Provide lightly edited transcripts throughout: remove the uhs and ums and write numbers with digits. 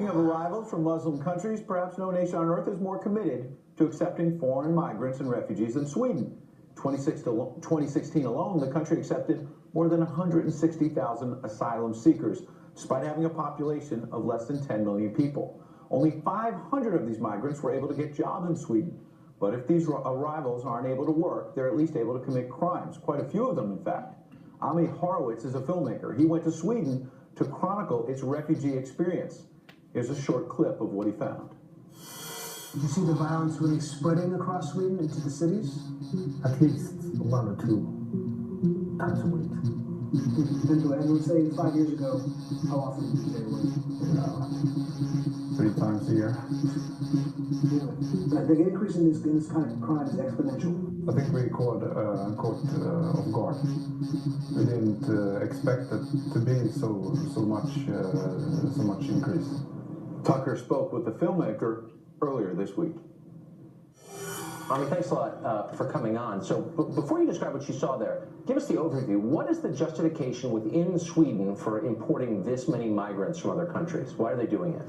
Speaking of arrivals from Muslim countries, perhaps no nation on earth is more committed to accepting foreign migrants and refugees than Sweden. 2016 alone, the country accepted more than 160,000 asylum seekers, despite having a population of less than 10 million people. Only 500 of these migrants were able to get jobs in Sweden. But if these arrivals aren't able to work, they're at least able to commit crimes. Quite a few of them, in fact. Ami Horowitz is a filmmaker. He went to Sweden to chronicle its refugee experience. Here's a short clip of what he found. Did you see the violence really spreading across Sweden into the cities? At least 1 or 2 times a week. And let's say 5 years ago, how often did you stay away? 3 times a year. Really? The increase in this kind of crime is exponential. I think we caught off guard. We didn't expect it to be so much increase. Tucker spoke with the filmmaker earlier this week. Ami, thanks a lot for coming on. So before you describe what you saw there, give us the overview. What is the justification within Sweden for importing this many migrants from other countries? Why are they doing it?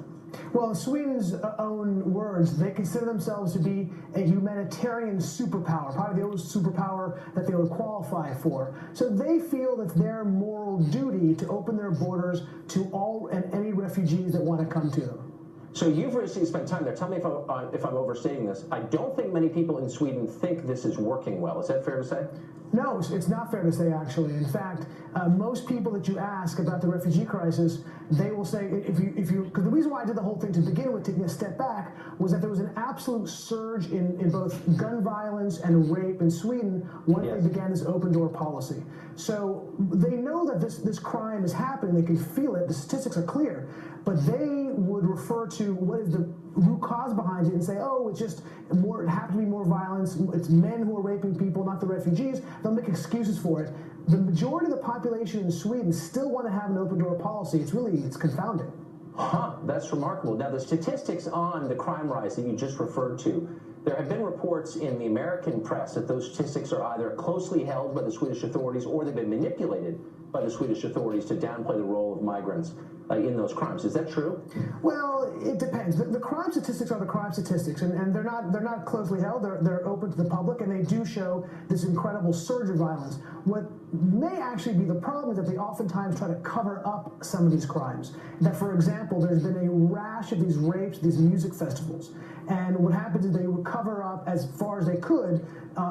Well, in Sweden's own words, they consider themselves to be a humanitarian superpower, probably the only superpower that they would qualify for. So they feel that it's their moral duty to open their borders to all and any refugees that want to come to them. So you've recently spent time there. Tell me if I'm overstating this. I don't think many people in Sweden think this is working well. Is that fair to say? No, it's not fair to say, actually. In fact, most people that you ask about the refugee crisis, they will say, because the reason why I did the whole thing to begin with, taking a step back, was that there was an absolute surge in both gun violence and rape in Sweden once they began this open door policy. So they know that this crime is happening, they can feel it, the statistics are clear, but they would refer to what is the root cause behind it and say, oh, it's just more, it has to be more violence, it's men who are raping people, not the refugees. They'll make excuses for it. The majority of the population in Sweden still want to have an open door policy. It's confounding. Huh, that's remarkable. Now, the statistics on the crime rise that you just referred to, there have been reports in the American press that those statistics are either closely held by the Swedish authorities or they've been manipulated by the Swedish authorities to downplay the role of migrants in those crimes. Is that true? Well, it depends. The crime statistics are the crime statistics, and they're not closely held. They're open to the public, and they do show this incredible surge of violence. What may actually be the problem is that they oftentimes try to cover up some of these crimes. That, for example, there's been a rash of these rapes, these music festivals, and what happens is they would cover up as far as they could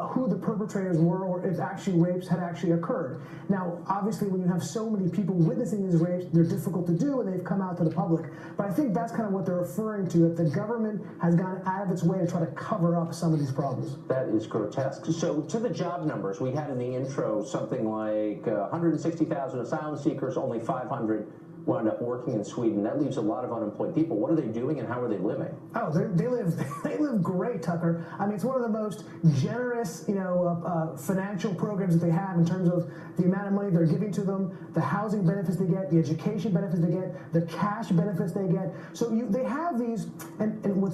who the perpetrators were, or if actually rapes had actually occurred. Now, obviously, when you have so many people witnessing these rapes, they're difficult to do, and they've come out to the public. But I think that's kind of what they're referring to, that the government has gone out of its way to try to cover up some of these problems. That is grotesque. So to the job numbers, we had in the intro something like 160,000 asylum seekers, only 500 wound up working in Sweden. That leaves a lot of unemployed people. What are they doing and how are they living? Oh, they live great, Tucker. I mean, it's one of the most generous, financial programs that they have in terms of the amount of money they're giving to them, the housing benefits they get, the education benefits they get, the cash benefits they get. So they have these, and what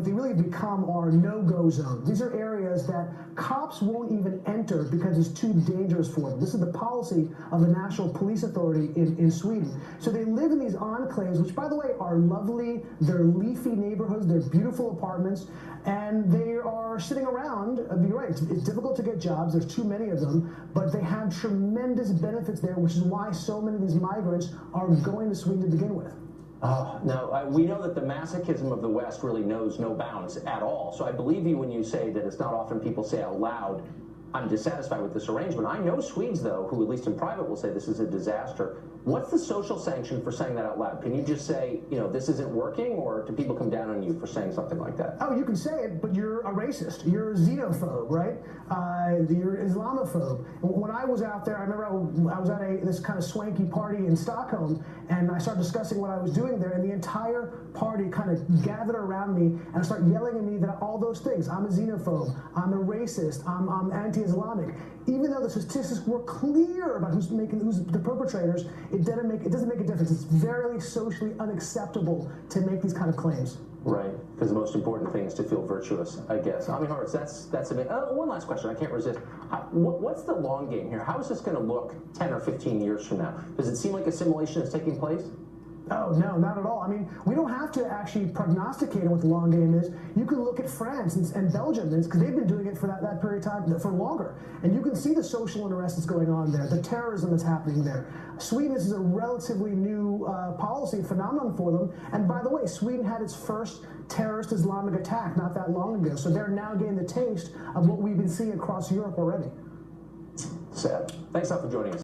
they really become are no-go zones. These are areas that cops won't even enter because it's too dangerous for them. This is the policy of the National Police Authority in Sweden. So they live in these enclaves, which, by the way, are lovely. They're leafy neighborhoods. They're beautiful apartments. And they are sitting around. You're right. It's difficult to get jobs. There's too many of them. But they have tremendous benefits there, which is why so many of these migrants are going to Sweden to begin with. Oh, now, we know that the masochism of the West really knows no bounds at all. So I believe you when you say that it's not often people say out loud, I'm dissatisfied with this arrangement. I know Swedes, though, who at least in private will say this is a disaster. What's the social sanction for saying that out loud? Can you just say, this isn't working, or do people come down on you for saying something like that? Oh, you can say it, but you're a racist. You're a xenophobe, right? You're Islamophobe. When I was out there, I remember I was at this kind of swanky party in Stockholm, and I started discussing what I was doing there, and the entire party kind of gathered around me and started yelling at me that all those things. I'm a xenophobe. I'm a racist. I'm anti-Islamic. Even though the statistics were clear about who's the perpetrators, it doesn't make a difference. It's very socially unacceptable to make these kind of claims. Right, because the most important thing is to feel virtuous, I guess. I mean, Horowitz, that's amazing. One last question, I can't resist. What's the long game here? How is this going to look 10 or 15 years from now? Does it seem like assimilation is taking place? Oh, no, not at all. I mean, we don't have to actually prognosticate on what the long game is. You can look at France and Belgium, because they've been doing it for that period of time, for longer. And you can see the social unrest that's going on there, the terrorism that's happening there. Sweden, this is a relatively new policy phenomenon for them. And by the way, Sweden had its first terrorist Islamic attack not that long ago. So they're now getting the taste of what we've been seeing across Europe already. Sad. Thanks a lot for joining us.